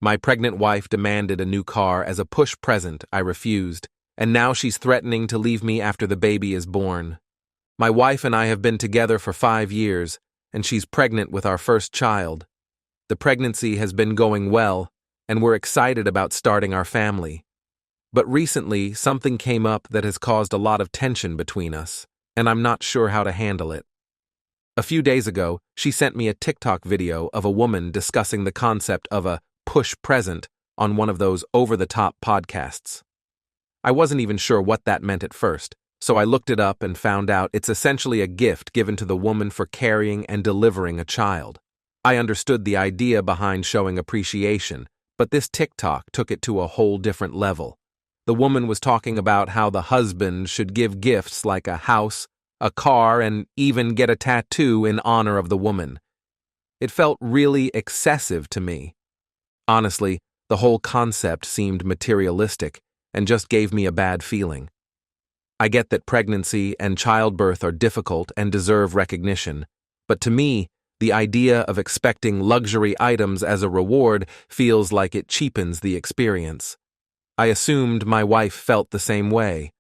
My pregnant wife demanded a new car as a push present. I refused, and now she's threatening to leave me after the baby is born. My wife and I have been together for 5 years, and she's pregnant with our first child. The pregnancy has been going well, and we're excited about starting our family. But recently, something came up that has caused a lot of tension between us, and I'm not sure how to handle it. A few days ago, she sent me a TikTok video of a woman discussing the concept of a push present on one of those over-the-top podcasts. I wasn't even sure what that meant at first, so I looked it up and found out it's essentially a gift given to the woman for carrying and delivering a child. I understood the idea behind showing appreciation, but this TikTok took it to a whole different level. The woman was talking about how the husband should give gifts like a house, a car, and even get a tattoo in honor of the woman. It felt really excessive to me. Honestly, the whole concept seemed materialistic and just gave me a bad feeling. I get that pregnancy and childbirth are difficult and deserve recognition, but to me, the idea of expecting luxury items as a reward feels like it cheapens the experience. I assumed my wife felt the same way.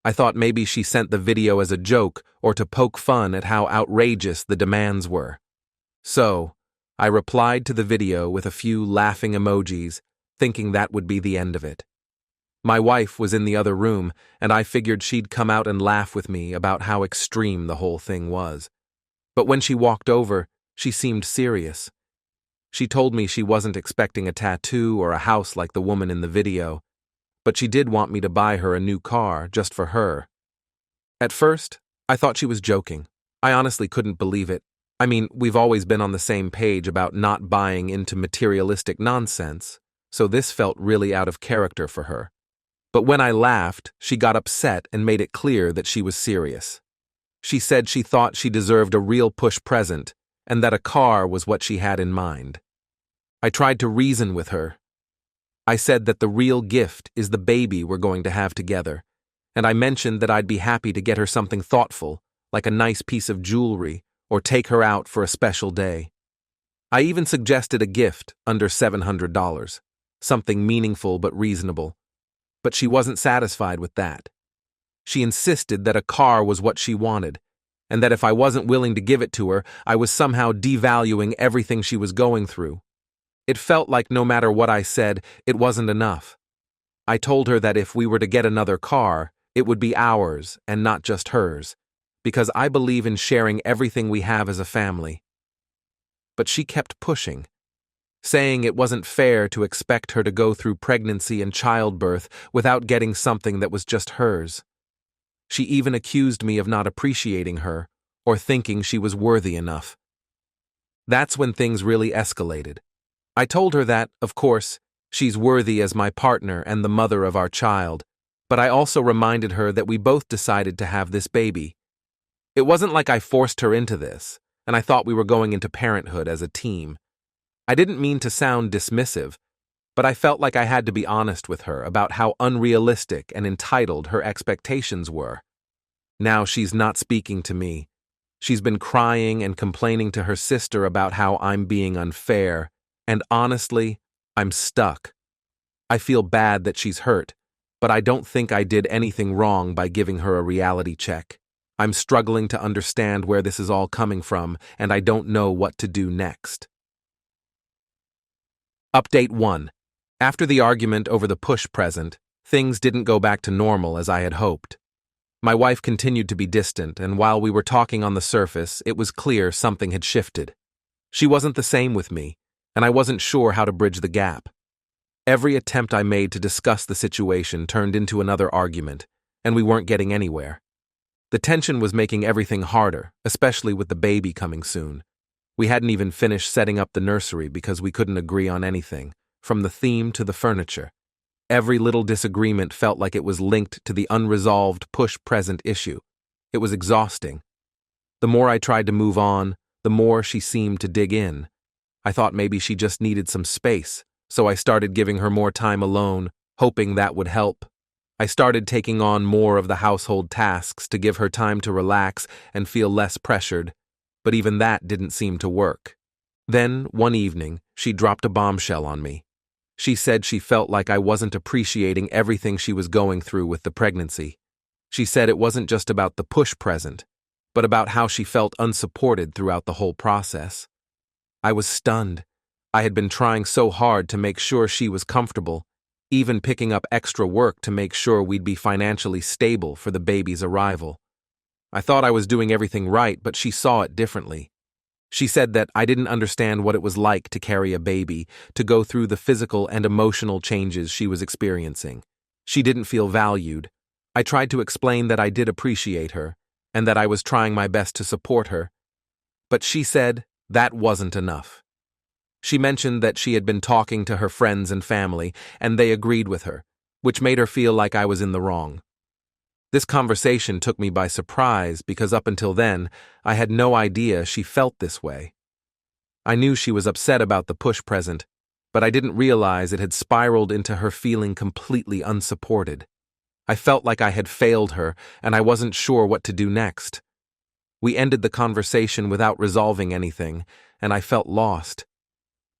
I thought maybe she sent the video as a joke or to poke fun at how outrageous the demands were. So, I replied to the video with a few laughing emojis, thinking that would be the end of it. My wife was in the other room, and I figured she'd come out and laugh with me about how extreme the whole thing was. But when she walked over, she seemed serious. She told me she wasn't expecting a tattoo or a house like the woman in the video, but she did want me to buy her a new car just for her. At first, I thought she was joking. I honestly couldn't believe it. I mean, we've always been on the same page about not buying into materialistic nonsense, so this felt really out of character for her. But when I laughed, she got upset and made it clear that she was serious. She said she thought she deserved a real push present and that a car was what she had in mind. I tried to reason with her. I said that the real gift is the baby we're going to have together, and I mentioned that I'd be happy to get her something thoughtful, like a nice piece of jewelry, or take her out for a special day. I even suggested a gift under $700, something meaningful but reasonable. But she wasn't satisfied with that. She insisted that a car was what she wanted, and that if I wasn't willing to give it to her, I was somehow devaluing everything she was going through. It felt like no matter what I said, it wasn't enough. I told her that if we were to get another car, it would be ours and not just hers, because I believe in sharing everything we have as a family. But she kept pushing, saying it wasn't fair to expect her to go through pregnancy and childbirth without getting something that was just hers. She even accused me of not appreciating her or thinking she was worthy enough. That's when things really escalated. I told her that, of course, she's worthy as my partner and the mother of our child, but I also reminded her that we both decided to have this baby. It wasn't like I forced her into this, and I thought we were going into parenthood as a team. I didn't mean to sound dismissive, but I felt like I had to be honest with her about how unrealistic and entitled her expectations were. Now she's not speaking to me. She's been crying and complaining to her sister about how I'm being unfair, and honestly, I'm stuck. I feel bad that she's hurt, but I don't think I did anything wrong by giving her a reality check. I'm struggling to understand where this is all coming from, and I don't know what to do next. Update 1. After the argument over the push present, things didn't go back to normal as I had hoped. My wife continued to be distant, and while we were talking on the surface, it was clear something had shifted. She wasn't the same with me, and I wasn't sure how to bridge the gap. Every attempt I made to discuss the situation turned into another argument, and we weren't getting anywhere. The tension was making everything harder, especially with the baby coming soon. We hadn't even finished setting up the nursery because we couldn't agree on anything, from the theme to the furniture. Every little disagreement felt like it was linked to the unresolved push-present issue. It was exhausting. The more I tried to move on, the more she seemed to dig in. I thought maybe she just needed some space, so I started giving her more time alone, hoping that would help. I started taking on more of the household tasks to give her time to relax and feel less pressured, but even that didn't seem to work. Then, one evening, she dropped a bombshell on me. She said she felt like I wasn't appreciating everything she was going through with the pregnancy. She said it wasn't just about the push present, but about how she felt unsupported throughout the whole process. I was stunned. I had been trying so hard to make sure she was comfortable, even picking up extra work to make sure we'd be financially stable for the baby's arrival. I thought I was doing everything right, but she saw it differently. She said that I didn't understand what it was like to carry a baby, to go through the physical and emotional changes she was experiencing. She didn't feel valued. I tried to explain that I did appreciate her, and that I was trying my best to support her. But she said that wasn't enough. She mentioned that she had been talking to her friends and family, and they agreed with her, which made her feel like I was in the wrong. This conversation took me by surprise because up until then, I had no idea she felt this way. I knew she was upset about the push present, but I didn't realize it had spiraled into her feeling completely unsupported. I felt like I had failed her, and I wasn't sure what to do next. We ended the conversation without resolving anything, and I felt lost.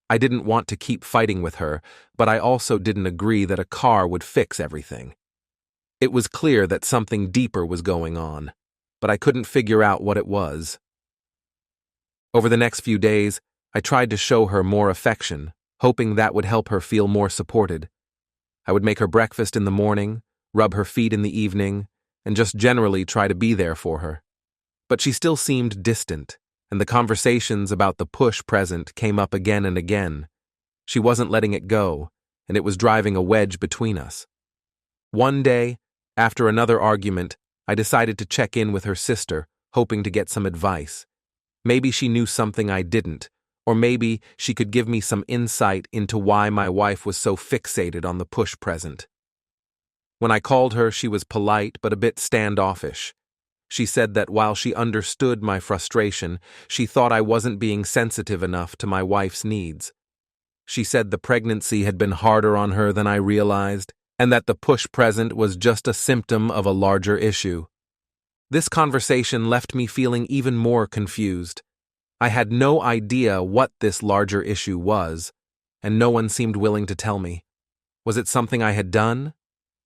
I didn't want to keep fighting with her, but I also didn't agree that a car would fix everything. It was clear that something deeper was going on, but I couldn't figure out what it was. Over the next few days, I tried to show her more affection, hoping that would help her feel more supported. I would make her breakfast in the morning, rub her feet in the evening, and just generally try to be there for her. But she still seemed distant, and the conversations about the push present came up again and again. She wasn't letting it go, and it was driving a wedge between us. One day, after another argument, I decided to check in with her sister, hoping to get some advice. Maybe she knew something I didn't, or maybe she could give me some insight into why my wife was so fixated on the push present. When I called her, she was polite but a bit standoffish. She said that while she understood my frustration, she thought I wasn't being sensitive enough to my wife's needs. She said the pregnancy had been harder on her than I realized, and that the push present was just a symptom of a larger issue. This conversation left me feeling even more confused. I had no idea what this larger issue was, and no one seemed willing to tell me. Was it something I had done?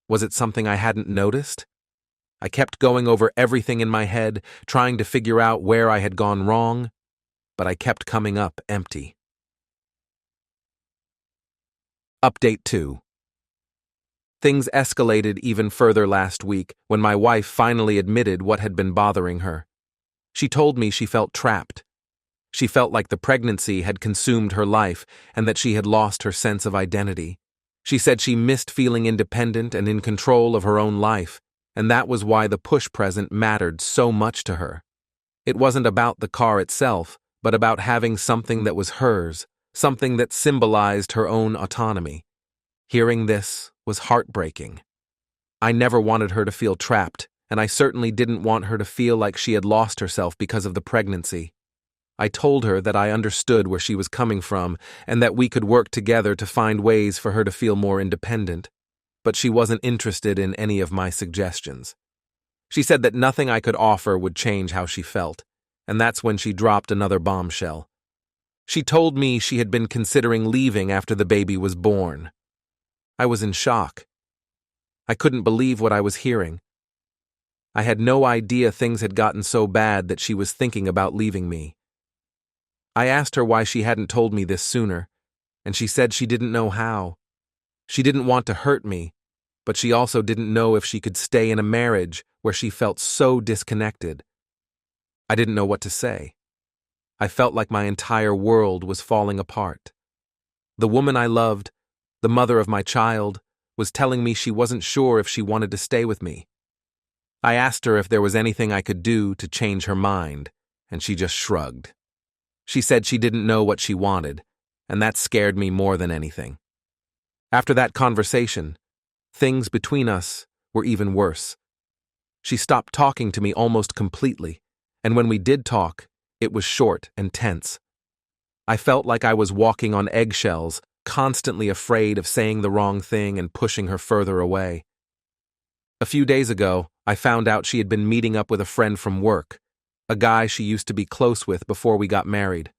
Was it something I hadn't noticed? I kept going over everything in my head, trying to figure out where I had gone wrong, but I kept coming up empty. Update 2. Things escalated even further last week when my wife finally admitted what had been bothering her. She told me she felt trapped. She felt like the pregnancy had consumed her life and that she had lost her sense of identity. She said she missed feeling independent and in control of her own life, and that was why the push present mattered so much to her. It wasn't about the car itself, but about having something that was hers, something that symbolized her own autonomy. Hearing this was heartbreaking. I never wanted her to feel trapped, and I certainly didn't want her to feel like she had lost herself because of the pregnancy. I told her that I understood where she was coming from and that we could work together to find ways for her to feel more independent, but she wasn't interested in any of my suggestions. She said that nothing I could offer would change how she felt, and that's when she dropped another bombshell. She told me she had been considering leaving after the baby was born. I was in shock. I couldn't believe what I was hearing. I had no idea things had gotten so bad that she was thinking about leaving me. I asked her why she hadn't told me this sooner, and she said she didn't know how. She didn't want to hurt me, but she also didn't know if she could stay in a marriage where she felt so disconnected. I didn't know what to say. I felt like my entire world was falling apart. The woman I loved, the mother of my child, was telling me she wasn't sure if she wanted to stay with me. I asked her if there was anything I could do to change her mind, and she just shrugged. She said she didn't know what she wanted, and that scared me more than anything. After that conversation, things between us were even worse. She stopped talking to me almost completely, and when we did talk, it was short and tense. I felt like I was walking on eggshells, constantly afraid of saying the wrong thing and pushing her further away. A few days ago, I found out she had been meeting up with a friend from work, a guy she used to be close with before we got married.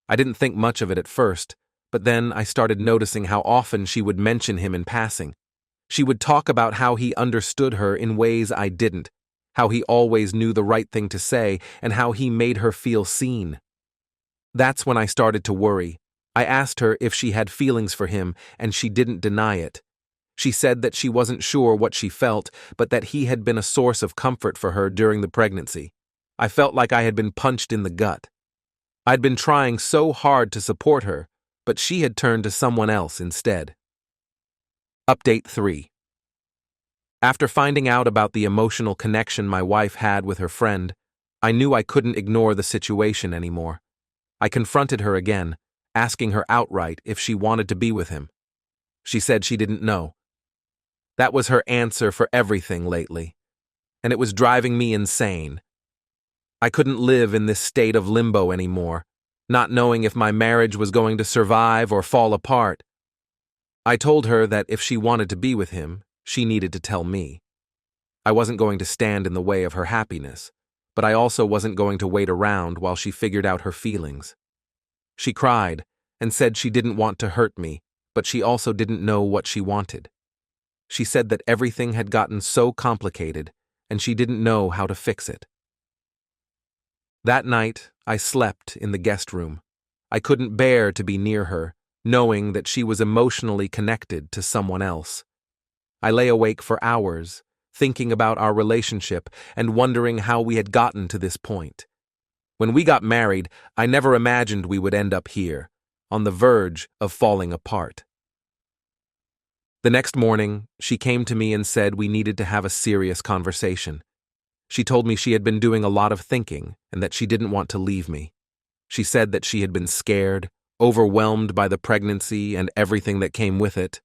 I didn't think much of it at first, but then I started noticing how often she would mention him in passing. She would talk about how he understood her in ways I didn't, how he always knew the right thing to say, and how he made her feel seen. That's when I started to worry. I asked her if she had feelings for him, and she didn't deny it. She said that she wasn't sure what she felt, but that he had been a source of comfort for her during the pregnancy. I felt like I had been punched in the gut. I'd been trying so hard to support her, but she had turned to someone else instead. Update 3. After finding out about the emotional connection my wife had with her friend, I knew I couldn't ignore the situation anymore. I confronted her again, asking her outright if she wanted to be with him. She said she didn't know. That was her answer for everything lately, and it was driving me insane. I couldn't live in this state of limbo anymore, not knowing if my marriage was going to survive or fall apart. I told her that if she wanted to be with him, she needed to tell me. I wasn't going to stand in the way of her happiness, but I also wasn't going to wait around while she figured out her feelings. She cried and said she didn't want to hurt me, but she also didn't know what she wanted. She said that everything had gotten so complicated and she didn't know how to fix it. That night, I slept in the guest room. I couldn't bear to be near her, knowing that she was emotionally connected to someone else. I lay awake for hours, thinking about our relationship and wondering how we had gotten to this point. When we got married, I never imagined we would end up here, on the verge of falling apart. The next morning, she came to me and said we needed to have a serious conversation. She told me she had been doing a lot of thinking and that she didn't want to leave me. She said that she had been scared, overwhelmed by the pregnancy and everything that came with it,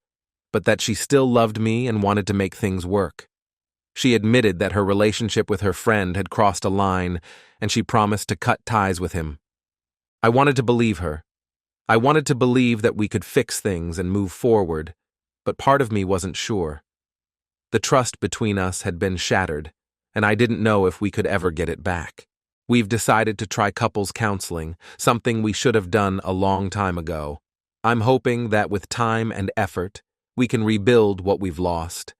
but that she still loved me and wanted to make things work. She admitted that her relationship with her friend had crossed a line, and she promised to cut ties with him. I wanted to believe her. I wanted to believe that we could fix things and move forward, but part of me wasn't sure. The trust between us had been shattered, and I didn't know if we could ever get it back. We've decided to try couples counseling, something we should have done a long time ago. I'm hoping that with time and effort, we can rebuild what we've lost.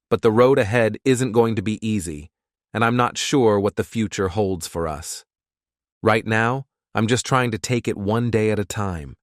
But the road ahead isn't going to be easy, and I'm not sure what the future holds for us. Right now, I'm just trying to take it one day at a time.